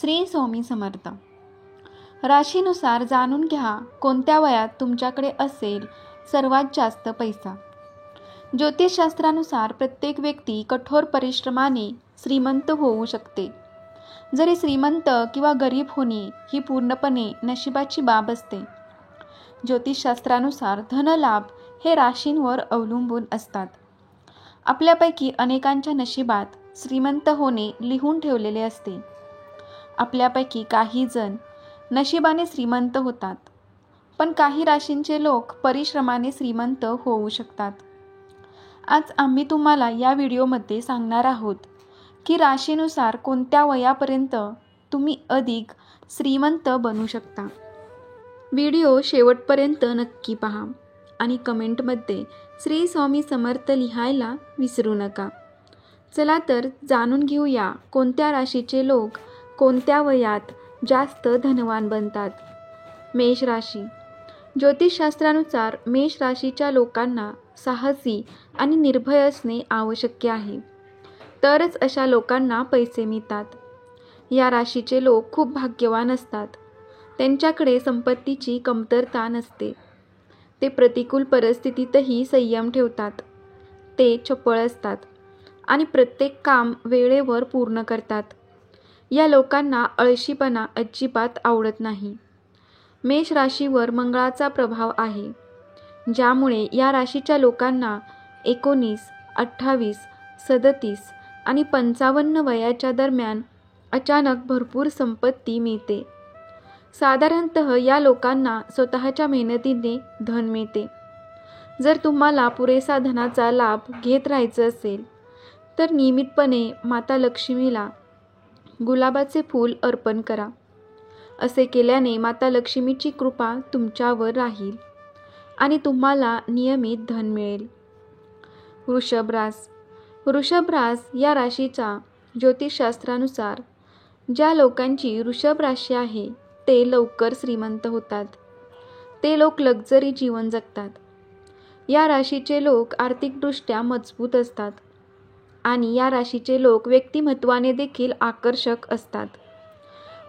श्री स्वामी समर्थ. राशीनुसार जाणून घ्या कोणत्या वयात तुमच्याकडे असेल सर्वात जास्त पैसा. ज्योतिषशास्त्रानुसार प्रत्येक व्यक्ती कठोर परिश्रमाने श्रीमंत होऊ शकते. जरी श्रीमंत किंवा गरीब होणे ही पूर्णपणे नशिबाची बाब असते. ज्योतिषशास्त्रानुसार धनलाभ हे राशींवर अवलंबून असतात. आपल्यापैकी अनेकांच्या नशिबात श्रीमंत होणे लिहून ठेवलेले असते. आपल्यापैकी काही जण नशिबाने श्रीमंत होतात, पण काही राशींचे लोक परिश्रमाने श्रीमंत होऊ शकतात. आज आम्ही तुम्हाला या व्हिडिओमध्ये सांगणार आहोत की राशीनुसार कोणत्या वयापर्यंत तुम्ही अधिक श्रीमंत बनू शकता. व्हिडिओ शेवटपर्यंत नक्की पहा आणि कमेंटमध्ये श्री स्वामी समर्थ लिहायला विसरू नका. चला तर जाणून घेऊया कोणत्या राशीचे लोक कोणत्या वयात जास्त धनवान बनतात. मेष राशी. ज्योतिषशास्त्रानुसार मेष राशीच्या लोकांना साहसी आणि निर्भय असणे आवश्यक आहे, तरच अशा लोकांना पैसे मिळतात. या राशीचे लोक खूप भाग्यवान असतात. त्यांच्याकडे संपत्तीची कमतरता नसते. ते प्रतिकूल परिस्थितीतही संयम ठेवतात. ते चपळ असतात आणि प्रत्येक काम वेळेवर पूर्ण करतात. या लोकांना आळशीपणा अजिबात आवडत नाही. मेष राशीवर मंगळाचा प्रभाव आहे, ज्यामुळे या राशीच्या लोकांना 19, 28, 37 आणि 55 वयाच्या दरम्यान अचानक भरपूर संपत्ती मिळते. साधारणतः या लोकांना स्वतःच्या मेहनतीने धन मिळते. जर तुम्हाला पुरेसा धनाचा लाभ घेत राहायचं असेल तर नियमितपणे माता लक्ष्मीला गुलाबाचे फूल अर्पण करा. असे केल्याने माता लक्ष्मीची कृपा तुमच्यावर राहील आणि तुम्हाला नियमित धन मिळेल. वृषभ रास. वृषभ रास या राशीचा ज्योतिषशास्त्रानुसार ज्या लोकांची वृषभ राशी आहे ते लवकर श्रीमंत होतात. ते लोक लक्झरी जीवन जगतात. या राशीचे लोक आर्थिकदृष्ट्या मजबूत असतात आणि या राशीचे लोक व्यक्तिमत्वाने देखील आकर्षक असतात.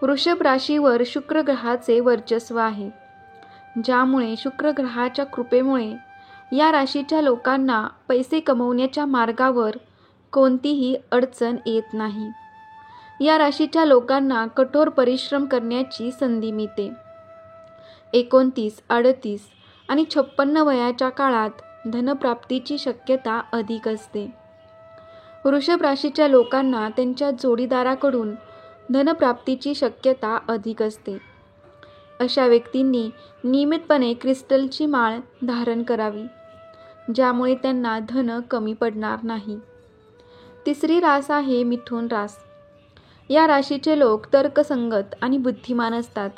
वृषभ राशीवर शुक्र ग्रहाचे वर्चस्व आहे, ज्यामुळे शुक्र ग्रहाच्या कृपेमुळे या राशीच्या लोकांना पैसे कमवण्याच्या मार्गावर कोणतीही अडचण येत नाही. या राशीच्या लोकांना कठोर परिश्रम करण्याची संधी मिळते. 29, 38 आणि 56 वयाच्या काळात धनप्राप्तीची शक्यता अधिक असते. वृषभ राशीच्या लोकांना त्यांच्या जोडीदाराकडून धनप्राप्तीची शक्यता अधिक असते. अशा व्यक्तींनी नियमितपणे क्रिस्टलची माळ धारण करावी, ज्यामुळे त्यांना धन कमी पडणार नाही. तिसरी रास आहे मिथुन रास. या राशीचे लोक तर्कसंगत आणि बुद्धिमान असतात,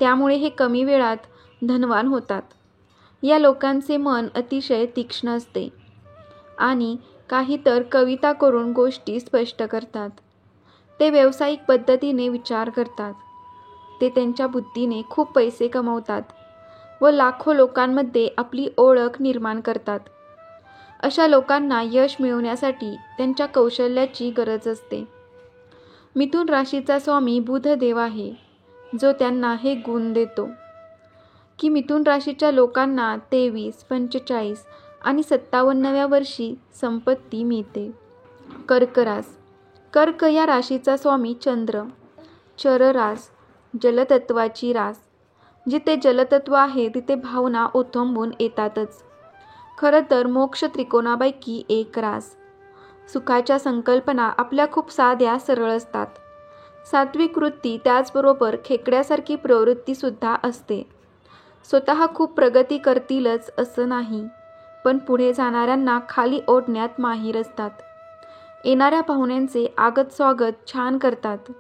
त्यामुळे हे कमी वेळात धनवान होतात. या लोकांचे मन अतिशय तीक्ष्ण असते आणि काही तर कविता करून गोष्टी स्पष्ट करतात. ते व्यावसायिक पद्धतीने विचार करतात. ते त्यांच्या बुद्धीने खूप पैसे कमवतात व लाखो लोकांमध्ये आपली ओळख निर्माण करतात. अशा लोकांना यश मिळवण्यासाठी त्यांच्या कौशल्याची गरज असते. मिथुन राशीचा स्वामी बुधदेव आहे, जो त्यांना हे गुण देतो की मिथुन राशीच्या लोकांना 23, 45 आणि 57व्या वर्षी संपत्ती मिळते. कर्क रास. कर्क या राशीचा स्वामी चंद्र. चर रास, जलतत्वाची रास. जिथे जलतत्व आहे तिथे भावना ओथंबून येतातच. खरं तर मोक्ष त्रिकोणापैकी एक रास. सुखाच्या संकल्पना आपल्या खूप साध्या सरळ असतात. सात्विक वृत्ती त्याचबरोबर खेकड्यासारखी प्रवृत्तीसुद्धा असते. स्वतः खूप प्रगती करतीलच असं नाही, पण पुढे जाणाऱ्यांना खाली ओढण्यात माहीर असतात. येणाऱ्या पाहुण्यांचे आगत स्वागत छान करतात.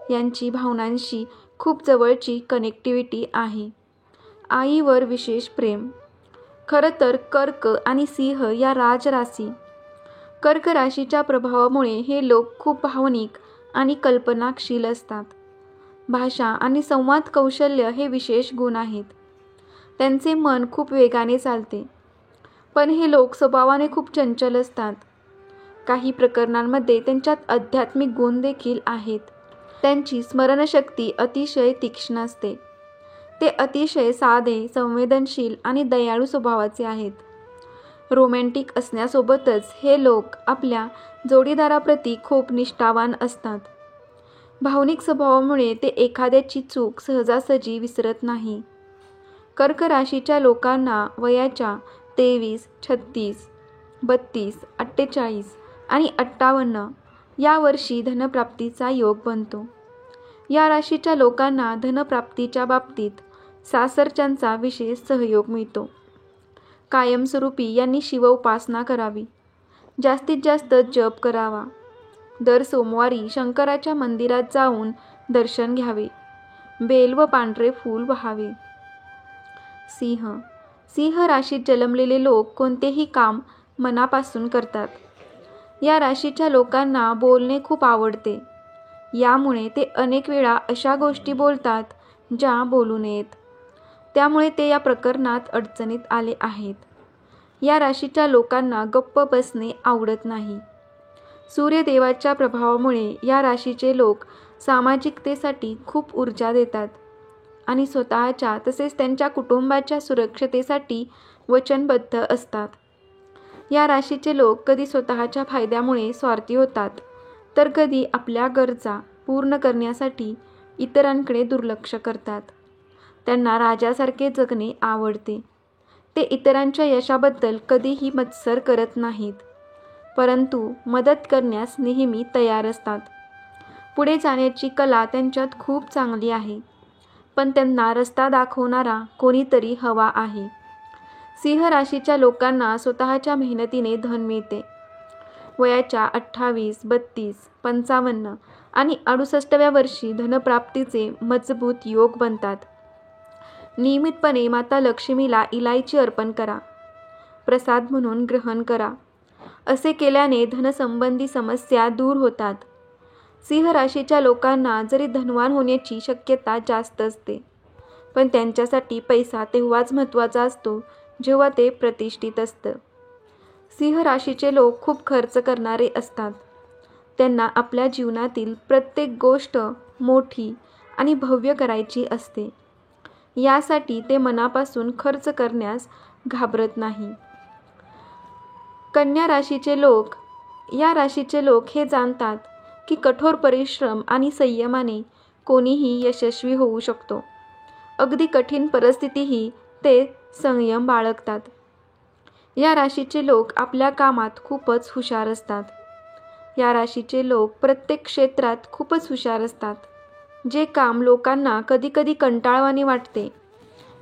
यांची भावनांशी खूप जवळची कनेक्टिव्हिटी आहे. आईवर विशेष प्रेम. खरं तर कर्क आणि सिंह या राजराशी. कर्क राशीच्या प्रभावामुळे हे लोक खूप भावनिक आणि कल्पनाशील असतात. भाषा आणि संवाद कौशल्य हे विशेष गुण आहेत. त्यांचे मन खूप वेगाने चालते, पण हे लोक स्वभावाने खूप चंचल असतात. काही प्रकरणांमध्ये त्यांच्यात आध्यात्मिक गुण देखील आहेत. त्यांची स्मरणशक्ती अतिशय तीक्ष्ण असते. ते अतिशय साधे, संवेदनशील आणि दयाळू स्वभावाचे आहेत. रोमॅन्टिक असण्यासोबतच हे लोक आपल्या जोडीदाराप्रती खूप निष्ठावान असतात. भावनिक स्वभावामुळे ते एखाद्याची चूक सहजासहजी विसरत नाही. कर्क राशीच्या लोकांना वयाच्या 23, 36, 32, 48 आणि 58 या वर्षी धनप्राप्तीचा योग बनतो. या राशीच्या लोकांना धनप्राप्तीच्या बाबतीत सासरच्यांचा विशेष सहयोग मिळतो. कायमस्वरूपी यांनी शिवउपासना करावी. जास्तीत जास्त जप करावा. दर सोमवारी शंकराच्या मंदिरात जाऊन दर्शन घ्यावे. बेल व पांढरे फूल वाहावे. सिंह राशीत जन्मलेले लोक कोणतेही काम मनापासून करतात. या राशीच्या लोकांना बोलणे खूप आवडते. यामुळे ते अनेक वेळा अशा गोष्टी बोलतात ज्या बोलू नयेत. त्यामुळे ते या प्रकरणात अडचणीत आले आहेत. या राशीच्या लोकांना गप्प बसणे आवडत नाही. सूर्यदेवाच्या प्रभावामुळे या राशीचे लोक सामाजिकतेसाठी खूप ऊर्जा देतात आणि स्वतःच्या तसेच त्यांच्या कुटुंबाच्या सुरक्षतेसाठी वचनबद्ध असतात. या राशीचे लोक कधी स्वतःच्या फायद्यामुळे स्वार्थी होतात, तर कधी आपल्या गरजा पूर्ण करण्यासाठी इतरांकडे दुर्लक्ष करतात. त्यांना राजासारखे जगणे आवडते. ते इतरांच्या यशाबद्दल कधीही मत्सर करत नाहीत, परंतु मदत करण्यास नेहमी तयार असतात. पुढे जाण्याची कला त्यांच्यात खूप चांगली आहे, पण त्यांना रस्ता दाखवणारा कोणीतरी हवा आहे. सिंह राशीच्या लोकांना स्वतःच्या मेहनतीने धन मिळते. वयाच्या 28, 32, 55 आणि 68व्या वर्षी धनप्राप्तीचे मजबूत योग बनतात. नियमितपणे माता लक्ष्मीला इलायची अर्पण करा. प्रसाद म्हणून ग्रहण करा. असे केल्याने धनसंबंधी समस्या दूर होतात. सिंह राशीच्या लोकांना जरी धनवान होण्याची शक्यता जास्त असते, पण त्यांच्यासाठी पैसा तेव्हाच महत्त्वाचा असतो जेव्हा ते प्रतिष्ठित असतं. सिंह राशीचे लोक खूप खर्च करणारे असतात. त्यांना आपल्या जीवनातील प्रत्येक गोष्ट मोठी आणि भव्य करायची असते. यासाठी ते मनापासून खर्च करण्यास घाबरत नाही. कन्या राशीचे लोक या राशीचे लोक हे जाणतात की कठोर परिश्रम आणि संयमाने कोणीही यशस्वी होऊ शकतो. अगदी कठीण परिस्थितीही ते संयम बाळगतात. या राशीचे लोक आपल्या कामात खूपच हुशार असतात. या राशीचे लोक प्रत्येक क्षेत्रात खूपच हुशार असतात. जे काम लोकांना कधीकधी कंटाळवाणे वाटते,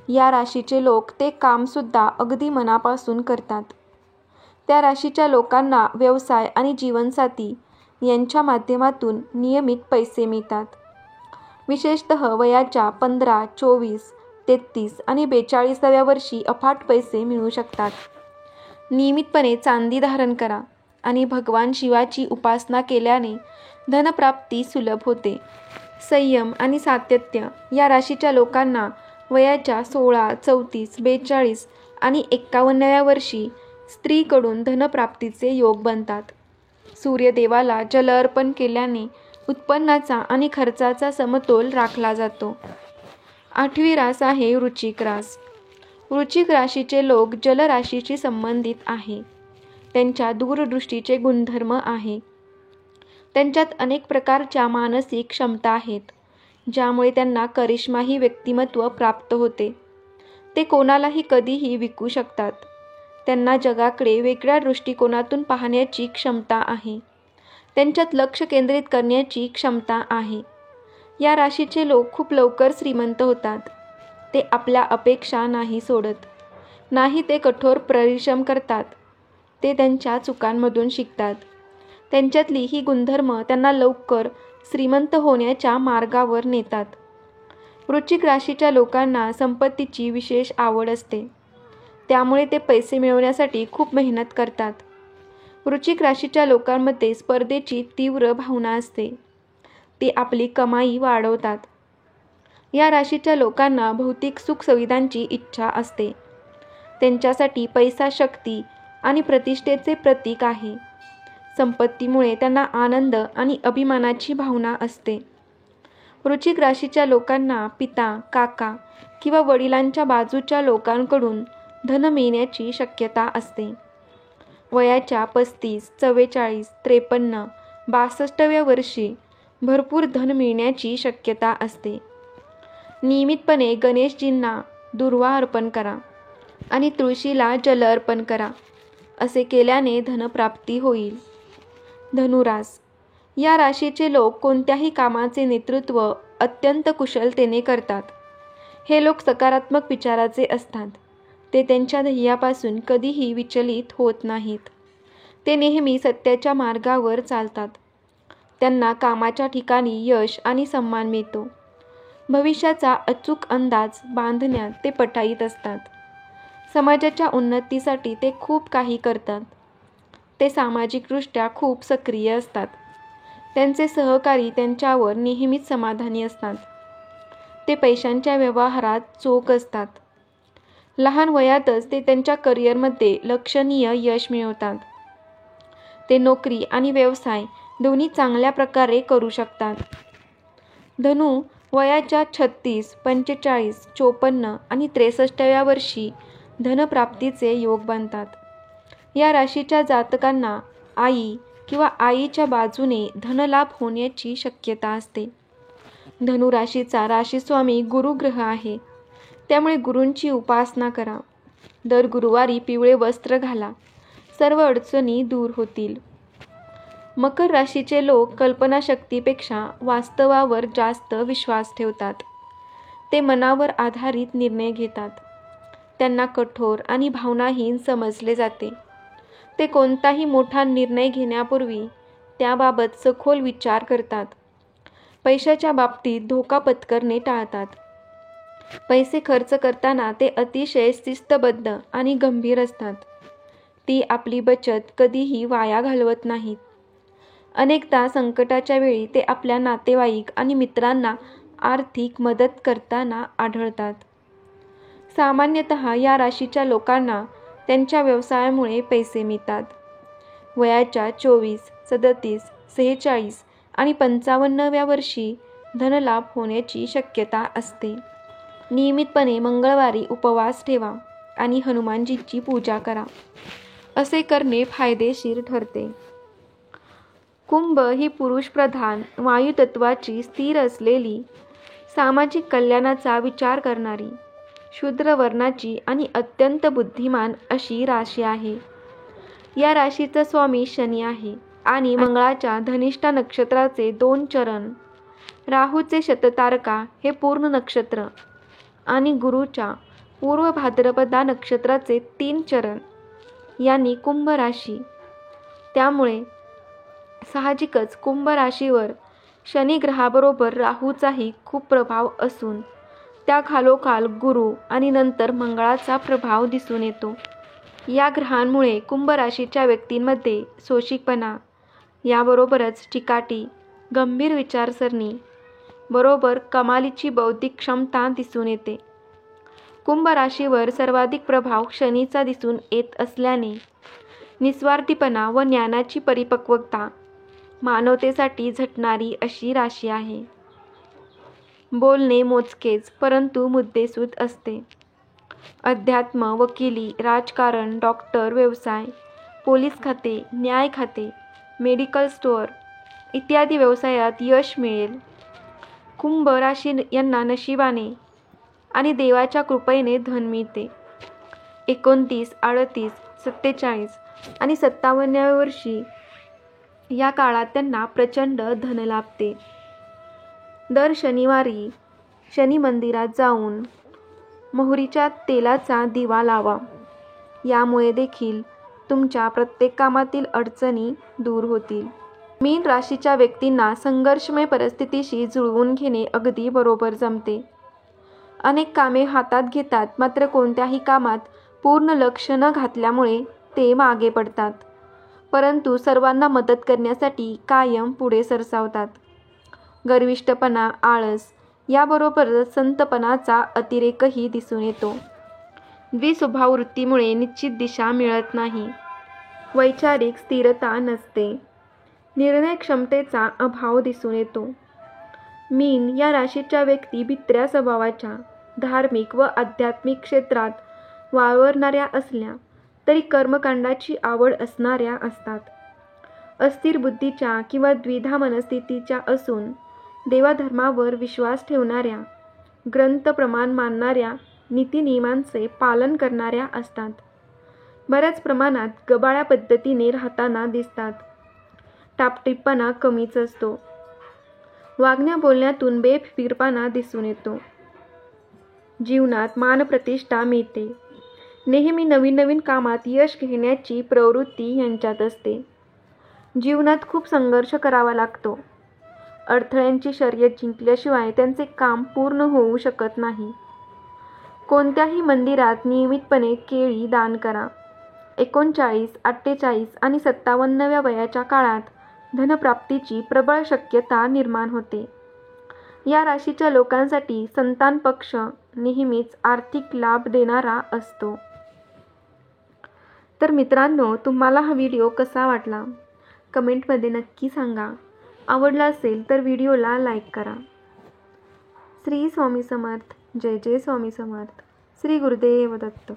या राशीचे लोक ते कामसुद्धा अगदी मनापासून करतात. त्या राशीच्या लोकांना व्यवसाय आणि जीवनसाथी यांच्या माध्यमातून नियमित पैसे मिळतात. विशेषतः वयाच्या 15, 24, 33 आणि 42व्या वर्षी अफाट पैसे मिळू शकतात. नियमितपणे चांदी धारण करा आणि भगवान शिवाची उपासना केल्याने धनप्राप्ती सुलभ होते. संयम आणि सातत्य या राशीच्या लोकांना वयाच्या 16, 34, 42 आणि 51व्या वर्षी स्त्रीकडून धनप्राप्तीचे योग बनतात. सूर्यदेवाला जल अर्पण केल्याने उत्पन्नाचा आणि खर्चाचा समतोल राखला जातो. 8वी रास आहे वृश्चिक रास. वृश्चिक राशीचे लोक जलराशीशी संबंधित आहे. त्यांच्या दूरदृष्टीचे गुणधर्म आहे. त्यांच्यात अनेक प्रकारच्या मानसिक क्षमता आहेत, ज्यामुळे त्यांना करिश्माही व्यक्तिमत्व प्राप्त होते. ते कोणालाही कधीही विकू शकतात. त्यांना जगाकडे वेगळ्या दृष्टिकोनातून पाहण्याची क्षमता आहे. त्यांच्यात लक्ष केंद्रित करण्याची क्षमता आहे. या राशीचे लोक खूप लवकर श्रीमंत होतात. ते आपल्या अपेक्षा नाही सोडत, नाही ते कठोर परिश्रम करतात. ते त्यांच्या चुकांमधून शिकतात. त्यांच्यातली ही गुणधर्म त्यांना लवकर श्रीमंत होण्याच्या मार्गावर नेतात. वृश्चिक राशीच्या लोकांना संपत्तीची विशेष आवड असते. त्यामुळे ते पैसे मिळवण्यासाठी खूप मेहनत करतात. वृश्चिक राशीच्या लोकांमध्ये स्पर्धेची तीव्र भावना असते. ते आपली कमाई वाढवतात. या राशीच्या लोकांना भौतिक सुखसुविधांची इच्छा असते. त्यांच्यासाठी पैसा शक्ती आणि प्रतिष्ठेचे प्रतीक आहे. संपत्तीमुळे त्यांना आनंद आणि अभिमानाची भावना असते. वृश्चिक राशीच्या लोकांना पिता, काका किंवा वडिलांच्या बाजूच्या लोकांकडून धन मिळण्याची शक्यता असते. वयाच्या 35, 44, 53, 62व्या वर्षी भरपूर धन मिळण्याची शक्यता असते. नियमितपणे गणेशजींना दुर्वा अर्पण करा आणि तुळशीला जल अर्पण करा. असे केल्याने धनप्राप्ती होईल. धनुरास या राशीचे लोक कोणत्याही कामाचे नेतृत्व अत्यंत कुशलतेने करतात. हे लोक सकारात्मक विचाराचे असतात. ते त्यांच्या ध्येयापासून कधीही विचलित होत नाहीत. ते नेहमी सत्याच्या मार्गावर चालतात. त्यांना कामाच्या ठिकाणी यश आणि सन्मान मिळतो. भविष्याचा अचूक अंदाज बांधण्यात ते पटाईत असतात. समाजाच्या उन्नतीसाठी ते खूप काही करतात. ते सामाजिकदृष्ट्या खूप सक्रिय असतात. त्यांचे सहकारी त्यांच्यावर नेहमीच समाधानी असतात. ते पैशांच्या व्यवहारात चोख असतात. लहान वयातच ते त्यांच्या करिअरमध्ये लक्षणीय यश मिळवतात. ते नोकरी आणि व्यवसाय दोन्ही चांगल्या प्रकारे करू शकतात. धनु वयाच्या 36, 45, 54 आणि 63व्या वर्षी धनप्राप्तीचे योग बांधतात. या राशीच्या जातकांना आई किंवा आईच्या बाजूने धनलाभ होण्याची शक्यता असते. धनु राशीचा राशीस्वामी गुरु ग्रह आहे. त्यामुळे गुरूंची उपासना करा. दर गुरुवारी पिवळे वस्त्र घाला. सर्व अडचणी दूर होतील. मकर राशीचे लोक कल्पनाशक्तीपेक्षा वास्तवावर जास्त विश्वास ठेवतात. ते मनावर आधारित निर्णय घेतात. त्यांना कठोर आणि भावनाहीन समजले जाते. ते कोणताही मोठा निर्णय घेण्यापूर्वी त्याबाबत सखोल विचार करतात. पैशाच्या बाबतीत धोका पत्करणे टाळतात. पैसे खर्च करताना ते अतिशय शिस्तबद्ध आणि गंभीर असतात. ती आपली बचत कधीही वाया घालवत नाहीत. अनेकदा संकटाच्या वेळी ते आपल्या नातेवाईक आणि मित्रांना आर्थिक मदत करताना आढळतात. सामान्यतः या राशीच्या लोकांना त्यांच्या व्यवसायामुळे पैसे मिळतात. वयाच्या 24, 37, 46 आणि 55व्या वर्षी धनलाभ होण्याची शक्यता असते. नियमितपणे मंगळवारी उपवास ठेवा आणि हनुमानजींची पूजा करा. असे करणे फायदेशीर ठरते. कुंभ ही पुरुषप्रधान वायुतत्वाची स्थिर असलेली, सामाजिक कल्याणाचा विचार करणारी, शूद्र वर्णाची आणि अत्यंत बुद्धिमान अशी राशी आहे. या राशीचा स्वामी शनी आहे आणि मंगळाच्या धनिष्ठा नक्षत्राचे 2 चरण, राहूचे शततारका हे पूर्ण नक्षत्र आणि गुरुच्या पूर्व भाद्रपदा नक्षत्राचे 3 चरण यांनी कुंभ राशी. त्यामुळे साहजिकच कुंभ राशीवर शनी ग्रहाबरोबर राहूचाही खूप प्रभाव असून त्या खालोखाल गुरु आणि नंतर मंगळाचा प्रभाव दिसून येतो. या ग्रहांमुळे कुंभ राशीच्या व्यक्तींमध्ये सोशिकपणा, याबरोबरच चिकाटी, गंभीर विचारसरणी बरोबर कमालीची बौद्धिक क्षमता दिसून येते. कुंभ राशीवर सर्वाधिक प्रभाव शनीचा दिसून येत असल्याने निस्वार्थीपणा व ज्ञानाची परिपक्वता मानवतेसाठी झटणारी अशी राशी आहे. बोलणे मोजकेच परंतु मुद्देसूद असते. अध्यात्म, वकिली, राजकारण, डॉक्टर, व्यवसाय, पोलीस खाते, न्याय खाते, मेडिकल स्टोअर इत्यादी व्यवसायात यश मिळेल. कुंभ राशी यांना नशिबाने आणि देवाच्या कृपेने धन मिळते. 29, 38, 47 आणि 57व्या वर्षी या काळात त्यांना प्रचंड धन लाभते. दर शनिवारी शनी मंदिरात जाऊन मोहरीच्या तेलाचा दिवा लावा. यामुळे देखील तुमच्या प्रत्येक कामातील अडचणी दूर होतील. मीन राशीच्या व्यक्तींना संघर्षमय परिस्थितीशी जुळवून घेणे अगदी बरोबर जमते. अनेक कामे हातात घेतात, मात्र कोणत्याही कामात पूर्ण लक्ष न घातल्यामुळे ते मागे पडतात. परंतु सर्वांना मदत करण्यासाठी कायम पुढे सरसावतात. गर्विष्ठपणा, आळस याबरोबरच संतपणाचा अतिरेकही दिसून येतो. द्विस्वभाव वृत्तीमुळे निश्चित दिशा मिळत नाही. वैचारिक स्थिरता नसते. निर्णय क्षमतेचा अभाव दिसून येतो. मीन या राशीच्या व्यक्ती भित्र्या स्वभावाच्या, धार्मिक व आध्यात्मिक क्षेत्रात वावरणाऱ्या असल्या तरी कर्मकांडाची आवड असणाऱ्या असतात. अस्थिर बुद्धीच्या किंवा द्विधा मनस्थितीच्या असून देवाधर्मावर विश्वास ठेवणाऱ्या, ग्रंथ प्रमाण मानणाऱ्या, नीतिनियमांचे पालन करणाऱ्या असतात. बऱ्याच प्रमाणात गबाळ्या पद्धतीने राहताना दिसतात. टापटीपपणा कमीच असतो. वागण्या बोलण्यातून बेफिकीरपणा दिसून येतो. जीवनात मानप्रतिष्ठा मिळते. नेहमी नवीन नवीन कामात यश घेण्याची प्रवृत्ती यांच्यात असते. जीवनात खूप संघर्ष करावा लागतो. अडथळ्यांची शर्यत जिंकल्याशिवाय त्यांचे काम पूर्ण होऊ शकत नाही. कोणत्याही मंदिरात नियमितपणे केळी दान करा. 39, 48 आणि 57व्या वयाच्या काळात धनप्राप्तीची प्रबळ शक्यता निर्माण होते. या राशीच्या लोकांसाठी संतान पक्ष नेहमीच आर्थिक लाभ देणारा असतो. तर मित्रांनो, तुम्हाला हा व्हिडिओ कसा वाटला? कमेंटमध्ये नक्की सांगा. आवडला असेल तर व्हिडिओला लाईक करा. श्री स्वामी समर्थ. जय जय स्वामी समर्थ. श्री गुरुदेव दत्त.